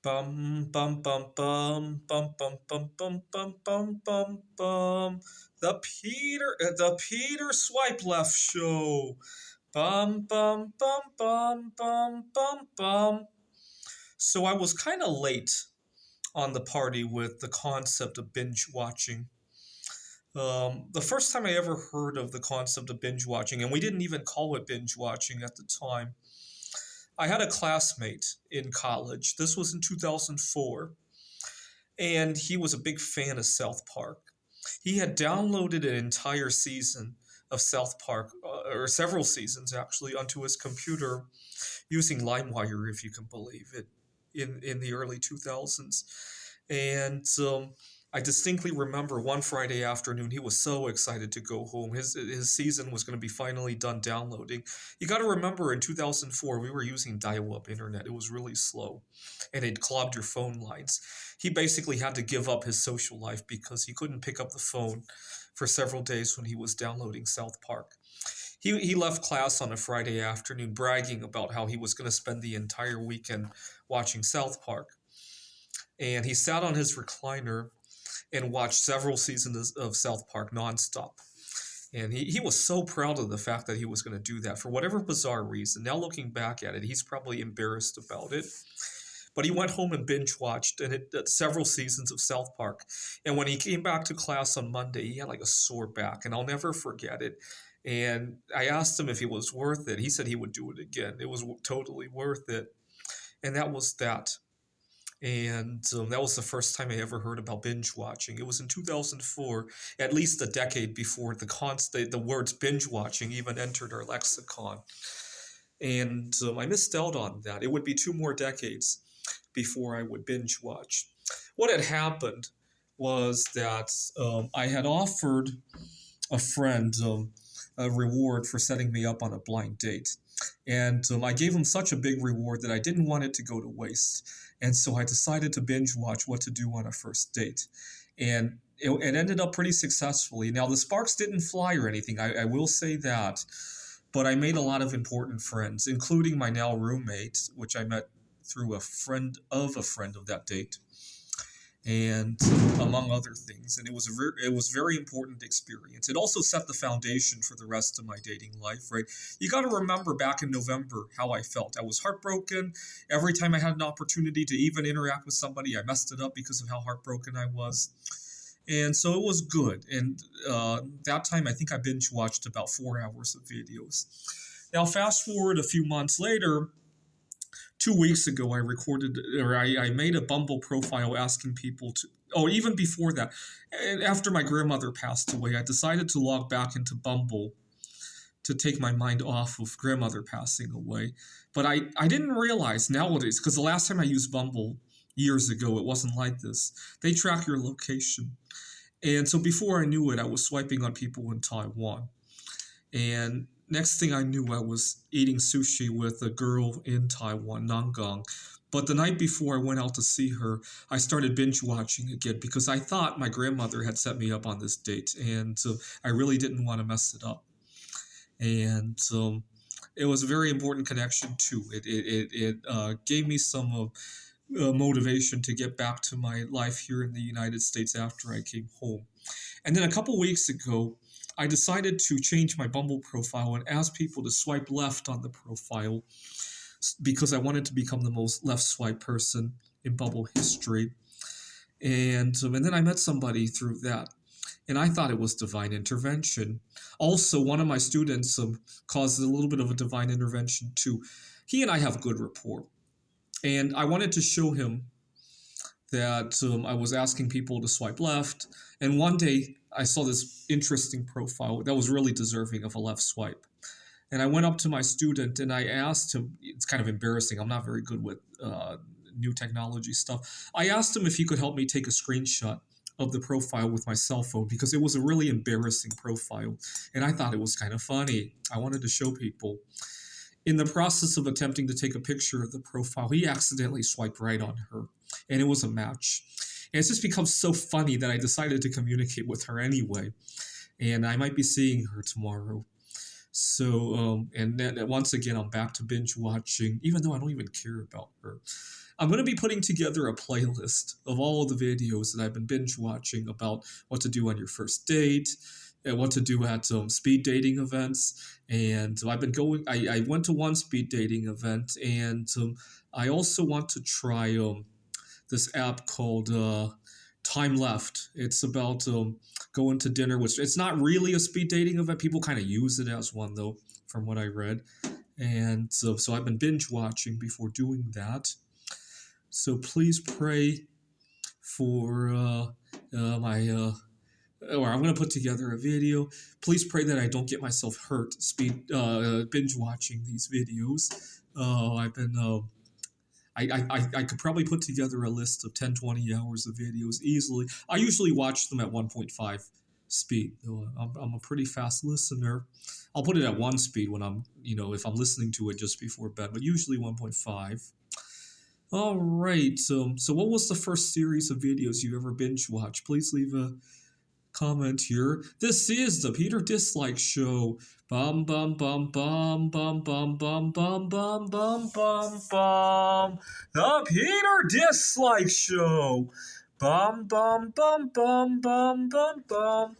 Bum bum bum bum bum bum bum bum bum bum bum bum. The Peter Swipe Left Show. Bum bum bum bum bum bum bum. So I was kind of late on the party with the concept of binge watching. The first time I ever heard of the concept of binge watching, and we didn't even call it binge watching at the time. I had a classmate in college. This was in 2004, and he was a big fan of South Park. He had downloaded an entire season of South Park, or several seasons actually, onto his computer using LimeWire, if you can believe it, in the early 2000s. And I distinctly remember one Friday afternoon, he was so excited to go home. His season was going to be finally done downloading. You got to remember, in 2004, we were using dial-up internet. It was really slow, and it clogged your phone lines. He basically had to give up his social life because he couldn't pick up the phone for several days when he was downloading South Park. He left class on a Friday afternoon bragging about how he was going to spend the entire weekend watching South Park. And he sat on his recliner and watched several seasons of South Park nonstop. And he was so proud of the fact that he was going to do that for whatever bizarre reason. Now looking back at it, he's probably embarrassed about it. But he went home and binge watched several seasons of South Park. And when he came back to class on Monday, he had like a sore back, and I'll never forget it. And I asked him if it was worth it. He said he would do it again. It was totally worth it. And that was that. And that was the first time I ever heard about binge watching. It was in 2004, at least a decade before the words binge watching even entered our lexicon. And I missed out on that. It would be two more decades before I would binge watch. What had happened was that I had offered a friend a reward for setting me up on a blind date. And I gave him such a big reward that I didn't want it to go to waste. And so I decided to binge watch What to Do on a First Date. And it ended up pretty successfully. Now, the sparks didn't fly or anything, I will say that. But I made a lot of important friends, including my now roommate, which I met through a friend of that date, and among other things. And it was very important experience. It also set the foundation for the rest of my dating life, right? You got to remember back in November how I felt. I was heartbroken. Every time I had an opportunity to even interact with somebody, I messed it up because of how heartbroken I was. And so it was good. And that time, I think I binge watched about 4 hours of videos. Now, fast forward a few months later, 2 weeks ago, I made a Bumble profile asking people to, oh, even before that, after my grandmother passed away, I decided to log back into Bumble to take my mind off of grandmother passing away. But I didn't realize nowadays, because the last time I used Bumble years ago, it wasn't like this. They track your location. And so before I knew it, I was swiping on people in Taiwan. And next thing I knew, I was eating sushi with a girl in Taiwan, Nangang. But the night before I went out to see her, I started binge watching again because I thought my grandmother had set me up on this date, and I really didn't want to mess it up. And it was a very important connection too. It gave me some motivation to get back to my life here in the United States after I came home. And then a couple weeks ago, I decided to change my Bumble profile and ask people to swipe left on the profile because I wanted to become the most left swipe person in Bumble history. And then I met somebody through that. And I thought it was divine intervention. Also, one of my students caused a little bit of a divine intervention too. He and I have good rapport. And I wanted to show him that I was asking people to swipe left. And one day I saw this interesting profile that was really deserving of a left swipe. And I went up to my student and I asked him, it's kind of embarrassing, I'm not very good with new technology stuff. I asked him if he could help me take a screenshot of the profile with my cell phone because it was a really embarrassing profile. And I thought it was kind of funny. I wanted to show people. In the process of attempting to take a picture of the profile, he accidentally swiped right on her, and it was a match. And it's just become so funny that I decided to communicate with her anyway, and I might be seeing her tomorrow. So, and then once again, I'm back to binge watching, even though I don't even care about her. I'm going to be putting together a playlist of all of the videos that I've been binge watching about what to do on your first date and what to do at speed dating events. And so I've been going, I went to one speed dating event, and I also want to try this app called Time Left. It's about going to dinner, which it's not really a speed dating event. People kind of use it as one, though, from what I read. And so I've been binge watching before doing that. So please pray for my. Or I'm gonna put together a video. Please pray that I don't get myself hurt. Binge watching these videos. I've been. I could probably put together a list of 10, 20 hours of videos easily. I usually watch them at 1.5 speed. Though I'm a pretty fast listener. I'll put it at 1 speed when if I'm listening to it just before bed, but usually 1.5. All right. So what was the first series of videos you ever binge watched? Please leave a comment here. This is the Peter Dislike Show. Bum bum bum bum bum bum bum bum bum bum bum bum. The Peter Dislike Show. Bum bum bum bum bum bum bum.